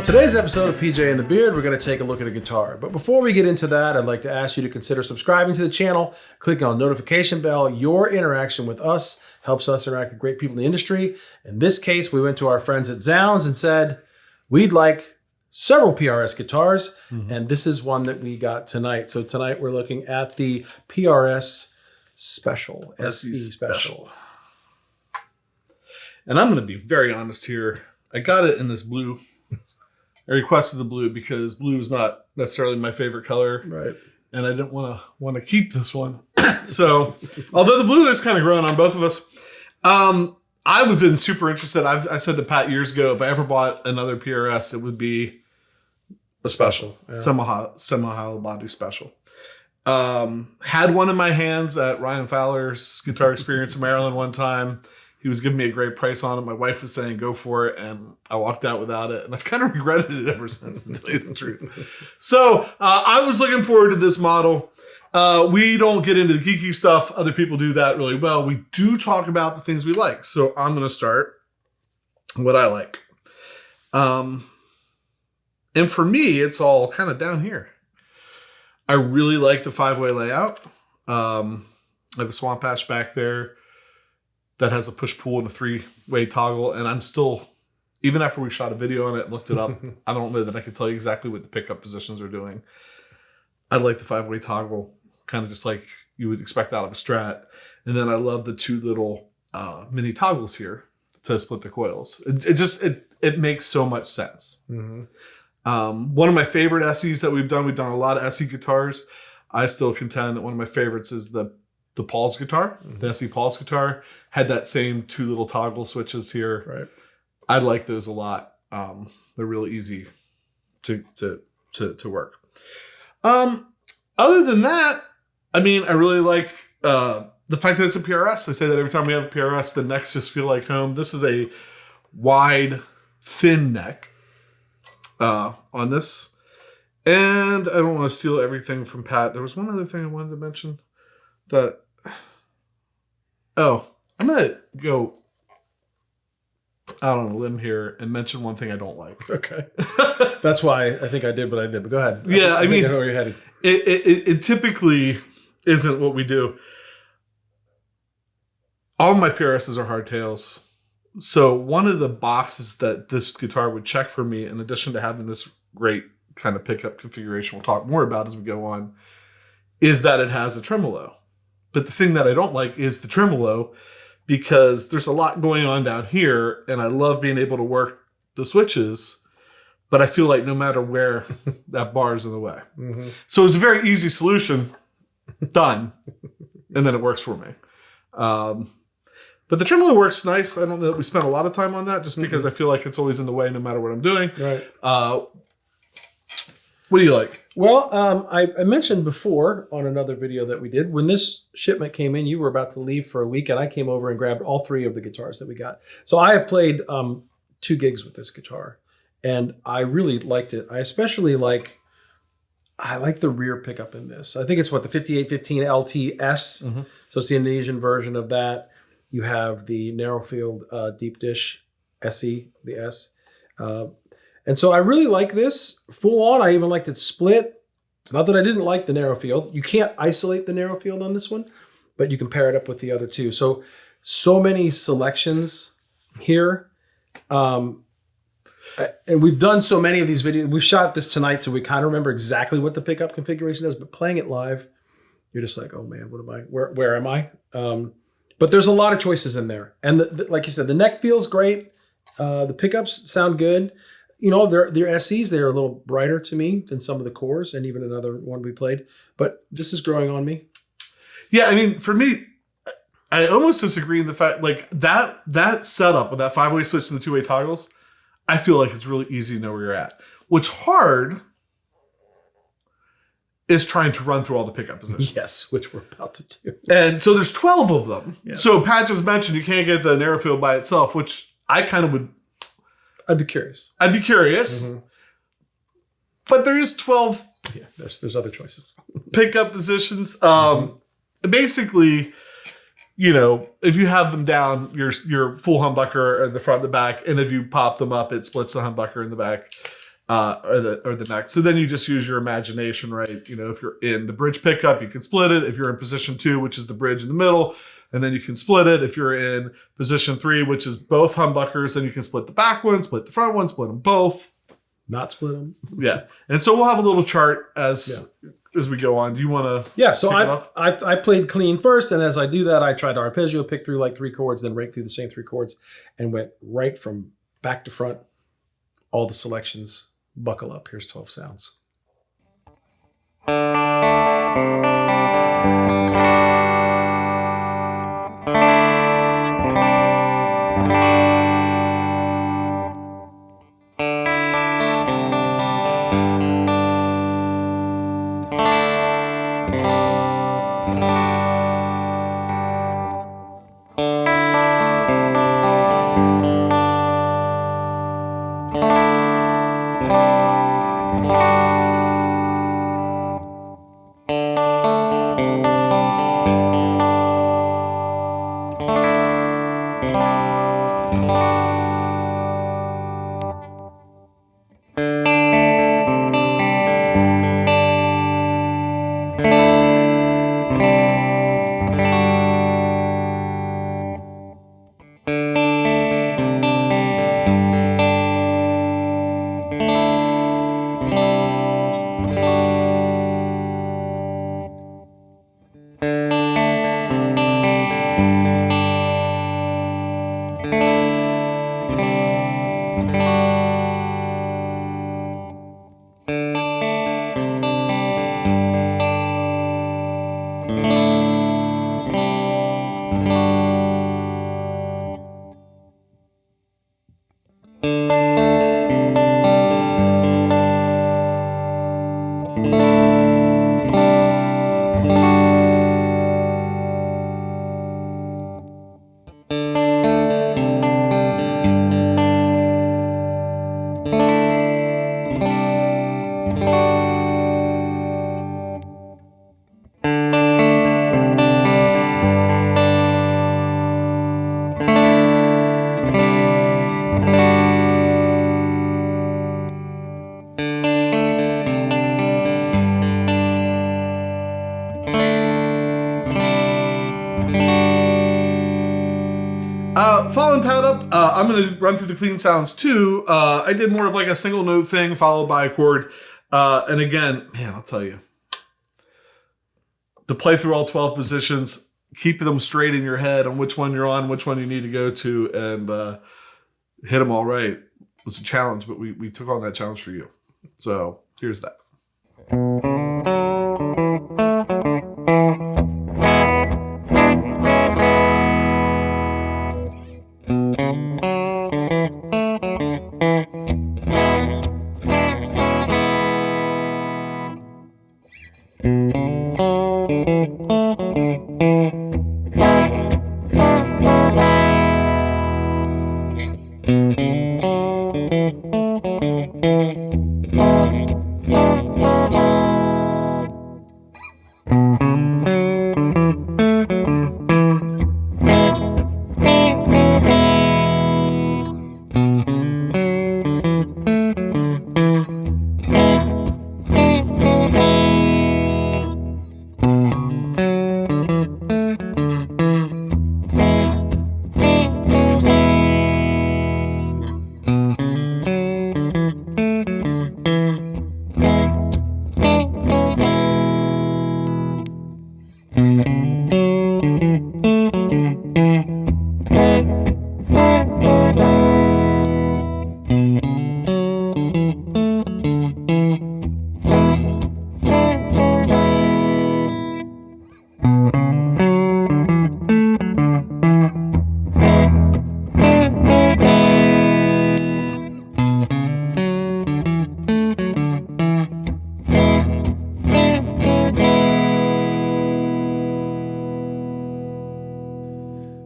today's episode of PJ and the Beard, we're going to take a look at a guitar. But before we get into that, I'd like to ask you to consider subscribing to the channel, clicking on the notification bell. Your interaction with us helps us interact with great people in the industry. In this case, we went to our friends at zZounds and said, we'd like several PRS guitars, and this is one that we got tonight. So tonight we're looking at the PRS Special, SE Special. And I'm going to be very honest here. I got it in this blue. I requested the blue because blue is not necessarily my favorite color. Right. And I didn't want to keep this one. So, although the blue is kind of growing on both of us, I've been super interested. I said to Pat years ago, if I ever bought another PRS, it would be a special. Yeah. Semi-Hollowbody special. Had one in my hands at Ryan Fowler's Guitar Experience in Maryland one time. He was giving me a great price on it. My wife was saying, go for it. And I walked out without it. And I've kind of regretted it ever since, to tell you the truth. So I was looking forward to this model. We don't get into the geeky stuff. Other people do that really well. We do talk about the things we like. So I'm going to start what I like. And for me, it's all kind of down here. I really like the 5-way layout. I have a swamp patch back there that has a push-pull and a 3-way toggle. And I'm still, even after we shot a video on it, looked it up, I don't know that I can tell you exactly what the pickup positions are doing. I like the 5-way toggle, kind of just like you would expect out of a Strat. And then I love the 2 little mini toggles here to split the coils. It makes so much sense. Mm-hmm. One of my favorite SEs that we've done a lot of SE guitars. I still contend that one of my favorites is the Paul's guitar, the SE Paul's guitar, had that same 2 little toggle switches here. Right. I like those a lot. They're real easy to work. Other than that, I mean, I really like the fact that it's a PRS. I say that every time we have a PRS, the necks just feel like home. This is a wide, thin neck on this. And I don't want to steal everything from Pat. There was one other thing I wanted to mention that... Oh, I'm going to go out on a limb here and mention one thing I don't like. Okay. That's why I think I did what I did, but go ahead. Yeah, I mean, I know where you're headed. It typically isn't what we do. All my PRSs are hardtails. So one of the boxes that this guitar would check for me, in addition to having this great kind of pickup configuration we'll talk more about as we go on, is that it has a tremolo. But the thing that I don't like is the tremolo, because there's a lot going on down here, and I love being able to work the switches, but I feel like no matter where, that bar is in the way. Mm-hmm. So it's a very easy solution, done, and then it works for me. But the tremolo works nice. I don't know that we spent a lot of time on that, just because I feel like it's always in the way no matter what I'm doing. Right. What do you like? Well, I mentioned before on another video that we did, when this shipment came in, you were about to leave for a week, and I came over and grabbed all 3 of the guitars that we got. So I have played 2 gigs with this guitar, and I really liked it. I especially like the rear pickup in this. I think it's the 5815 LTS. Mm-hmm. So it's the Indonesian version of that. You have the Narrowfield Deep Dish SE, the S. And so I really like this full on. I even liked it split. It's not that I didn't like the Narrowfield. You can't isolate the Narrowfield on this one, but you can pair it up with the other 2. So many selections here. And we've done so many of these videos. We've shot this tonight, so we kind of remember exactly what the pickup configuration is, but playing it live, you're just like, oh man, what am I? Where am I? But there's a lot of choices in there. And like you said, the neck feels great. The pickups sound good. You know, they're SEs. They're a little brighter to me than some of the cores and even another one we played. But this is growing on me. Yeah, I mean, for me, I almost disagree in the fact, like, that setup with that 5-way switch to the 2-way toggles, I feel like it's really easy to know where you're at. What's hard is trying to run through all the pickup positions. Yes, which we're about to do. And so there's 12 of them. Yeah. So Pat just mentioned you can't get the Narrowfield by itself, which I kind of would... I'd be curious. Mm-hmm. But there is 12. Yeah, there's other choices. Pickup positions. Basically, you know, if you have them down, your full humbucker in the front and the back, and if you pop them up, it splits the humbucker in the back. or the neck. So then you just use your imagination, right? You know, if you're in the bridge pickup, you can split it. If you're in position 2, which is the bridge in the middle, and then you can split it. If you're in position 3, which is both humbuckers, then you can split the back one, split the front one, split them both. Not split them. Yeah. And so we'll have a little chart as we go on. Do you want to? Yeah. So I played clean first. And as I do that, I tried to arpeggio, pick through like 3 chords, then rake through the same 3 chords and went right from back to front. All the selections. Buckle up. Here's 12 sounds. Following pad up, I'm going to run through the clean sounds too. I did more of like a single note thing followed by a chord. And again, man, I'll tell you, to play through all 12 positions, keep them straight in your head on which one you're on, which one you need to go to, and hit them all right. It was a challenge, but we took on that challenge for you. So here's that.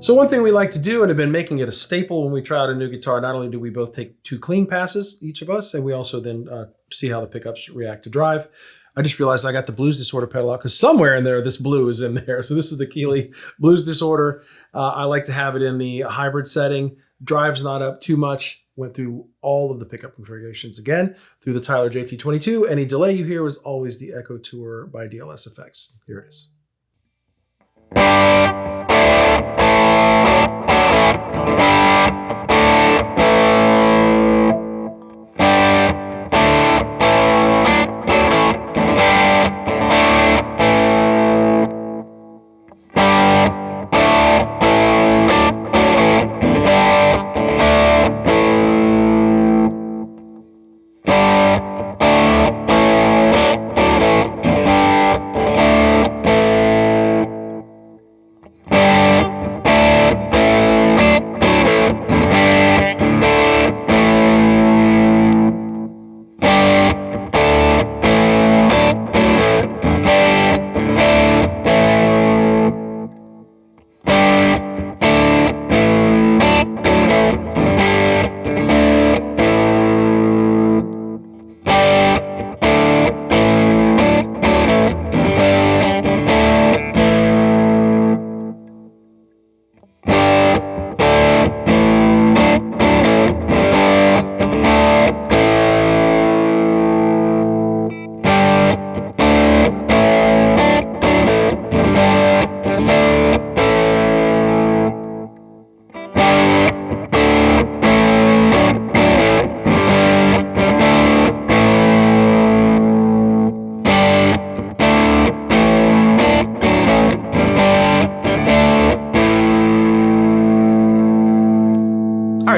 So one thing we like to do, and have been making it a staple when we try out a new guitar, not only do we both take 2 clean passes, each of us, and we also then see how the pickups react to drive. I just realized I got the Blues Disorder pedal out because somewhere in there, this blue is in there. So this is the Keeley Blues Disorder. I like to have it in the hybrid setting. Drive's not up too much. went through all of the pickup configurations again through the Tyler JT22. Any delay you hear was always the Echo Tour by DLS Effects. Here it is.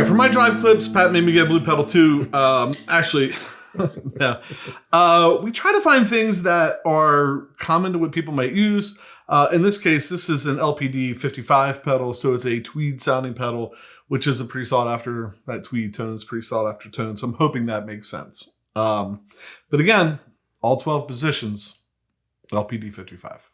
For my drive clips, Pat made me get a blue pedal too. Actually, yeah. We try to find things that are common to what people might use. In this case, this is an LPD 55 pedal, so it's a tweed sounding pedal, which is a pretty sought after, that tweed tone is pretty sought after tone. So I'm hoping that makes sense. But again, all 12 positions, LPD 55.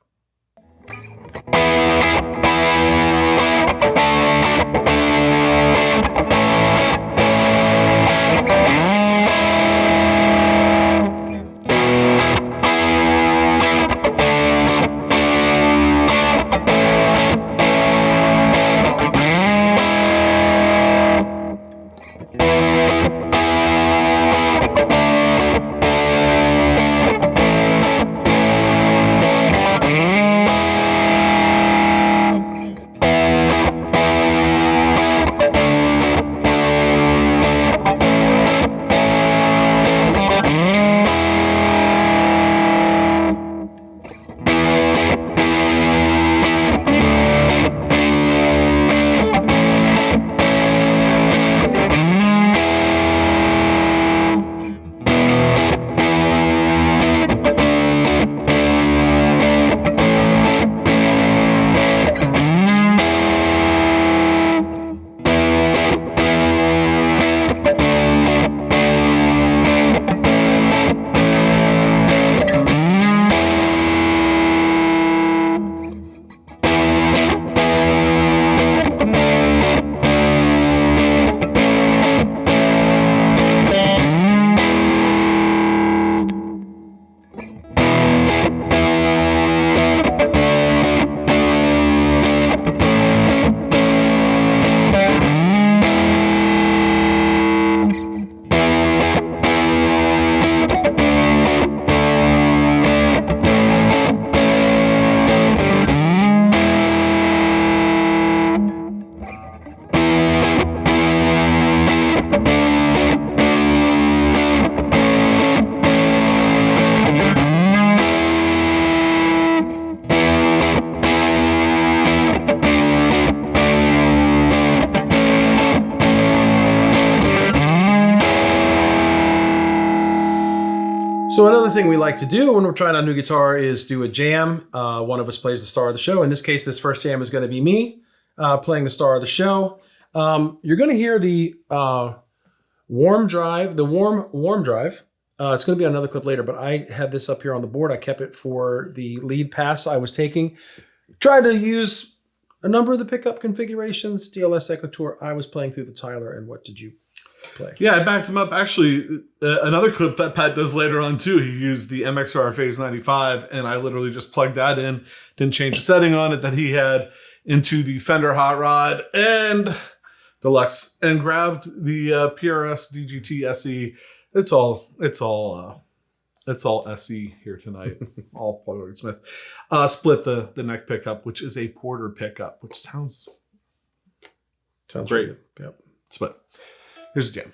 So another thing we like to do when we're trying out a new guitar is do a jam. One of us plays the star of the show. In this case, this first jam is going to be me playing the star of the show. You're going to hear the warm drive, the warm drive. It's going to be on another clip later, but I had this up here on the board. I kept it for the lead pass I was taking. Tried to use a number of the pickup configurations. DLS Echo Tour. I was playing through the Tyler, and what did you play? Yeah, I backed him up. Actually, another clip that Pat does later on too, he used the MXR Phase 95, and I literally just plugged that in, didn't change the setting on it that he had, into the Fender Hot Rod, and Deluxe and grabbed the PRS DGT SE. It's all SE here tonight. All Porter Smith. Split the neck pickup, which is a Porter pickup, which sounds great. Good. Yep. Split. Here's the jam.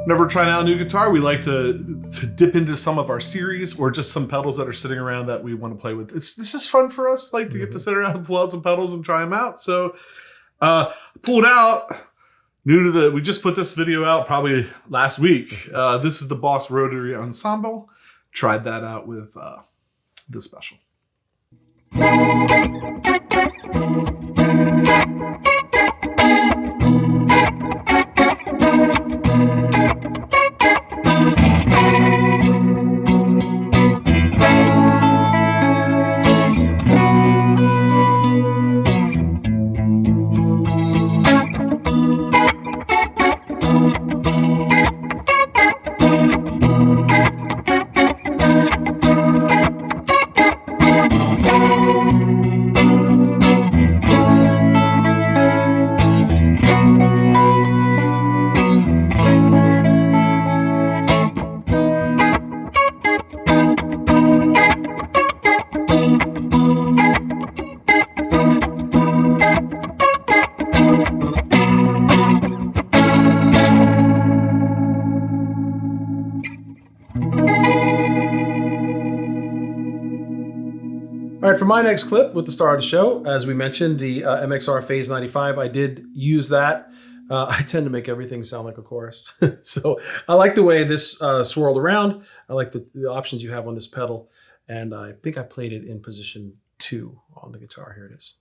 Whenever we're trying out a new guitar, we like to dip into some of our series or just some pedals that are sitting around that we want to play with. This is fun for us, like to get to sit around and pull out some pedals and try them out. So pulled out, we just put this video out probably last week. This is the Boss Rotary Ensemble. Tried that out with the Special. All right, for my next clip with the star of the show, as we mentioned, the MXR Phase 95, I did use that. I tend to make everything sound like a chorus. So I like the way this swirled around. I like the options you have on this pedal. And I think I played it in position 2 on the guitar. Here it is.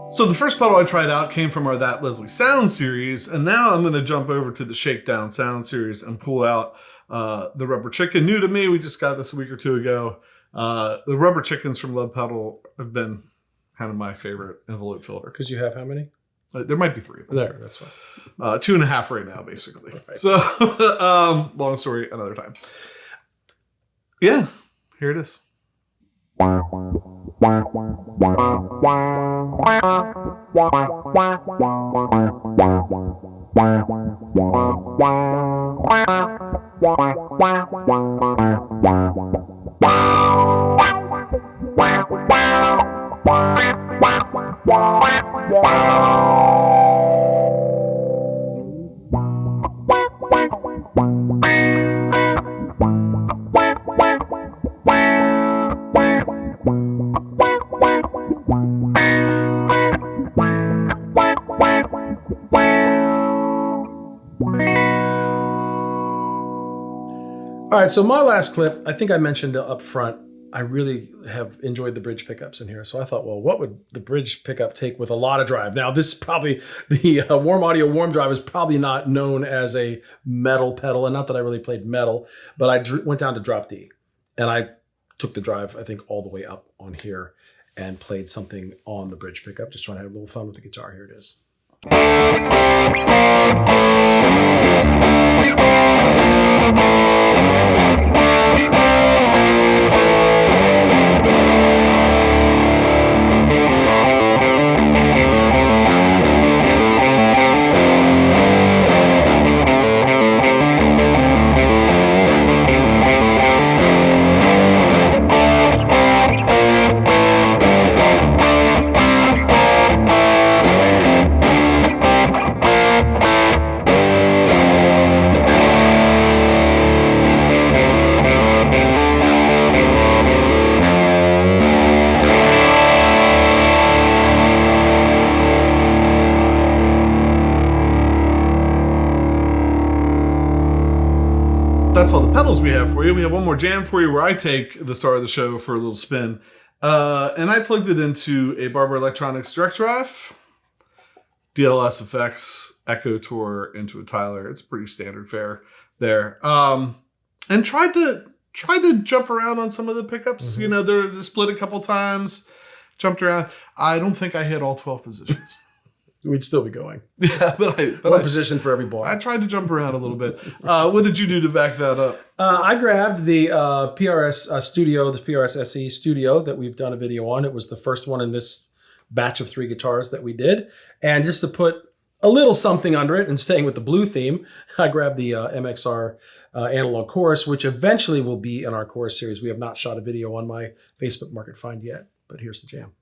So the first pedal I tried out came from our That Leslie Sound series, and now I'm going to jump over to the Shakedown Sound series and pull out the Rubber Chicken. New to me, we just got this a week or two ago. The Rubber Chickens from Lovepedal have been kind of my favorite envelope filter. Because you have how many? There might be 3 of them. There, that's fine. 2.5 right now, basically. Right. So, long story, another time. Yeah, here it is. All right, so my last clip, I think I mentioned up front, I really have enjoyed the bridge pickups in here. So I thought, well, what would the bridge pickup take with a lot of drive? Now, this is probably, the Warm Audio Warmdrive is probably not known as a metal pedal, and not that I really played metal, but I went down to drop D, and I took the drive, I think, all the way up on here and played something on the bridge pickup, just trying to have a little fun with the guitar. Here it is. That's all the pedals we have for you. We have one more jam for you where I take the star of the show for a little spin. And I plugged it into a Barber Electronics direct drive, DLS effects, Echo Tour into a Tyler. It's pretty standard fare there. And tried to jump around on some of the pickups. Mm-hmm. You know, they're split a couple times, jumped around. I don't think I hit all 12 positions. We'd still be going. Yeah, but one position for every bar. I tried to jump around a little bit. What did you do to back that up? I grabbed the PRS Studio, the PRS SE Studio that we've done a video on. It was the first one in this batch of 3 guitars that we did. And just to put a little something under it and staying with the blue theme, I grabbed the MXR analog chorus, which eventually will be in our chorus series. We have not shot a video on my Facebook Market Find yet, but here's the jam.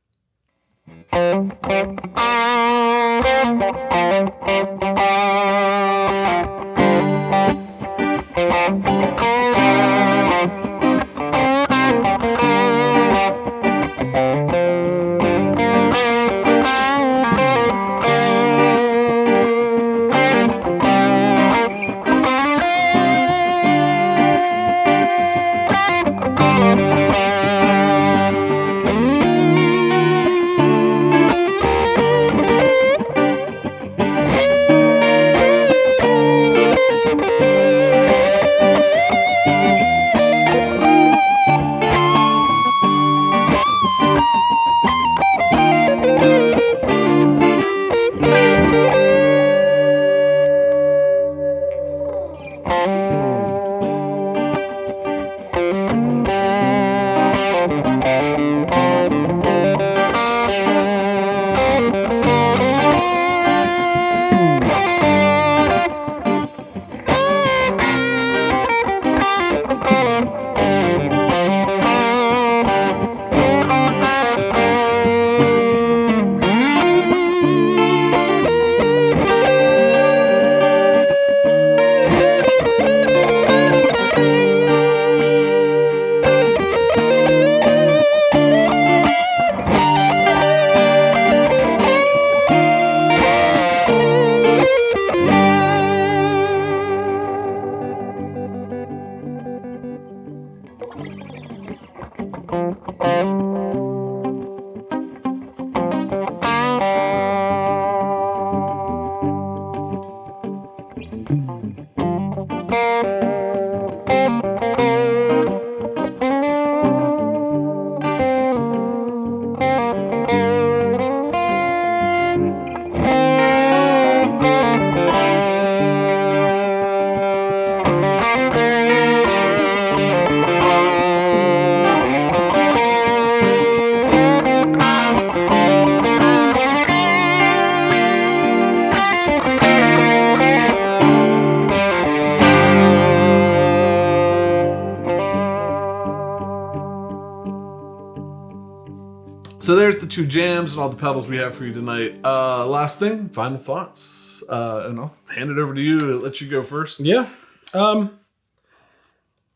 two jams and all the pedals we have for you tonight. Last thing, final thoughts. And I'll hand it over to you to let you go first. Yeah.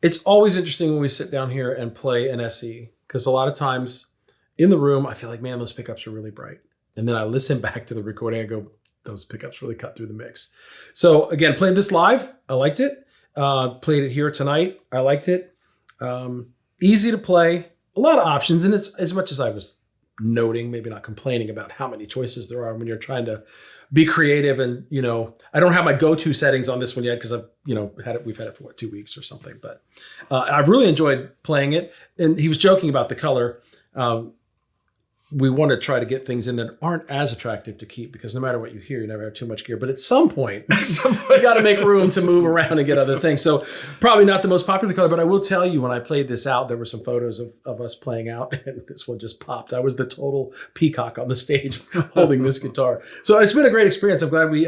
It's always interesting when we sit down here and play an SE, because a lot of times in the room, I feel like, man, those pickups are really bright. And then I listen back to the recording and go, those pickups really cut through the mix. So again, playing this live, I liked it. Played it here tonight. I liked it. Easy to play, a lot of options. And it's as much as I was noting, maybe not complaining about how many choices there are when you're trying to be creative. And, you know, I don't have my go-to settings on this one yet because I've, you know, we've had it for what, 2 weeks or something, but I've really enjoyed playing it. And he was joking about the color. We want to try to get things in that aren't as attractive to keep, because no matter what you hear, you never have too much gear. But at some point, you got to make room to move around and get other things. So probably not the most popular color, but I will tell you, when I played this out, there were some photos of us playing out, and this one just popped. I was the total peacock on the stage holding this guitar. So it's been a great experience. I'm glad we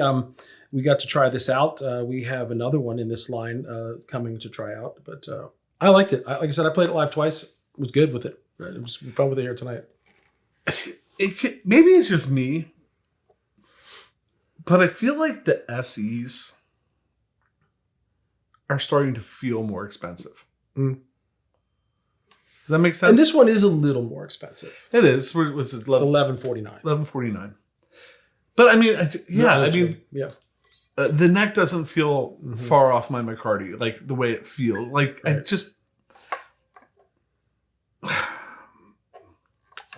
got to try this out. We have another one in this line coming to try out, but I liked it. Like I said, I played it live twice. It was good with it. It was fun with it here tonight. Maybe it's just me, but I feel like the SEs are starting to feel more expensive. Does that make sense? And this one is a little more expensive. It is. What was it? It's $11.49. $11.49. But I mean, yeah. The neck doesn't feel far off my McCarty, like the way it feels. Like right.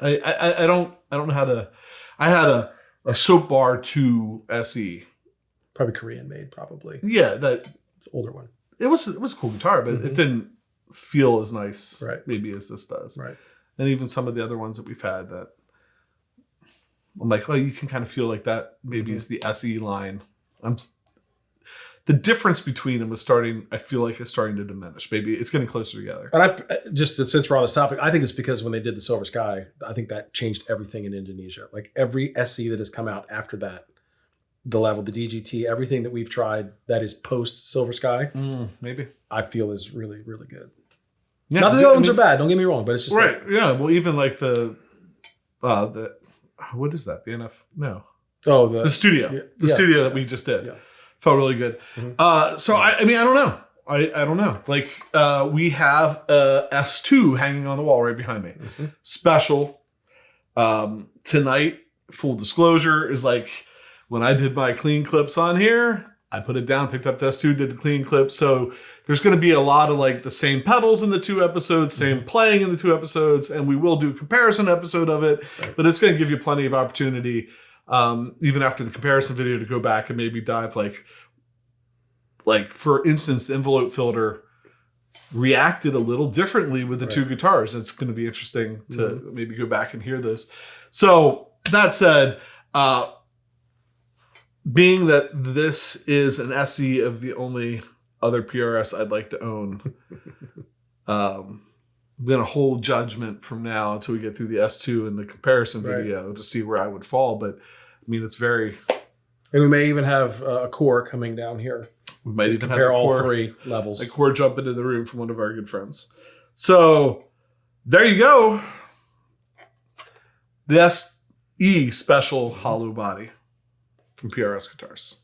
I don't know how to. I had a Soap Bar 2 SE, probably Korean made, probably. Yeah, that older one. It was a cool guitar, but it didn't feel as nice, right, maybe as this does. Right. And even some of the other ones that we've had, that I'm like, oh, you can kind of feel like that. Maybe is the SE line. The difference between them I feel like it's starting to diminish. Maybe it's getting closer together. And since we're on this topic, I think it's because when they did the Silver Sky, I think that changed everything in Indonesia. Like every SE that has come out after that, the level, the DGT, everything that we've tried that is post Silver Sky, maybe I feel is really, really good. Yeah, not that the other ones are bad. Don't get me wrong, but it's just right. Yeah. Well, even like the what is that? The NF? No. Oh, the studio. The studio that we just did. Yeah. Felt really good. So I mean, I don't know. I don't know. Like we have a S2 hanging on the wall right behind me. Special. Tonight, full disclosure, is like when I did my clean clips on here, I put it down, picked up the S2, did the clean clips. So there's going to be a lot of like the same pedals in the 2 episodes, same playing in the 2 episodes, and we will do a comparison episode of it, but it's going to give you plenty of opportunity, even after the comparison video, to go back and maybe dive like for instance, the envelope filter reacted a little differently with the 2 guitars. It's going to be interesting to maybe go back and hear those. So that said, being that this is an SE of the only other PRS I'd like to own, I'm going to hold judgment from now until we get through the S2 and the comparison video to see where I would fall. But I mean, it's very... And we may even have a core coming down here. We might even compare have all 3 levels. A core jump into the room from one of our good friends. So there you go. The SE Special Hollowbody from PRS Guitars.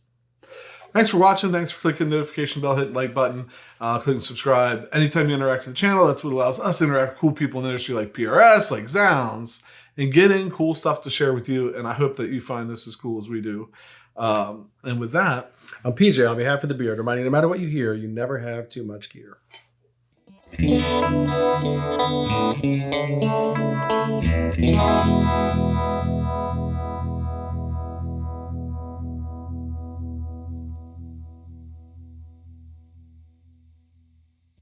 Thanks for watching. Thanks for clicking the notification bell, hit the like button, clicking subscribe. Anytime you interact with the channel, that's what allows us to interact with cool people in the industry like PRS, like zZounds, and getting cool stuff to share with you. And I hope that you find this as cool as we do. And with that, I'm PJ on behalf of the Beard, reminding you, no matter what you hear, you never have too much gear.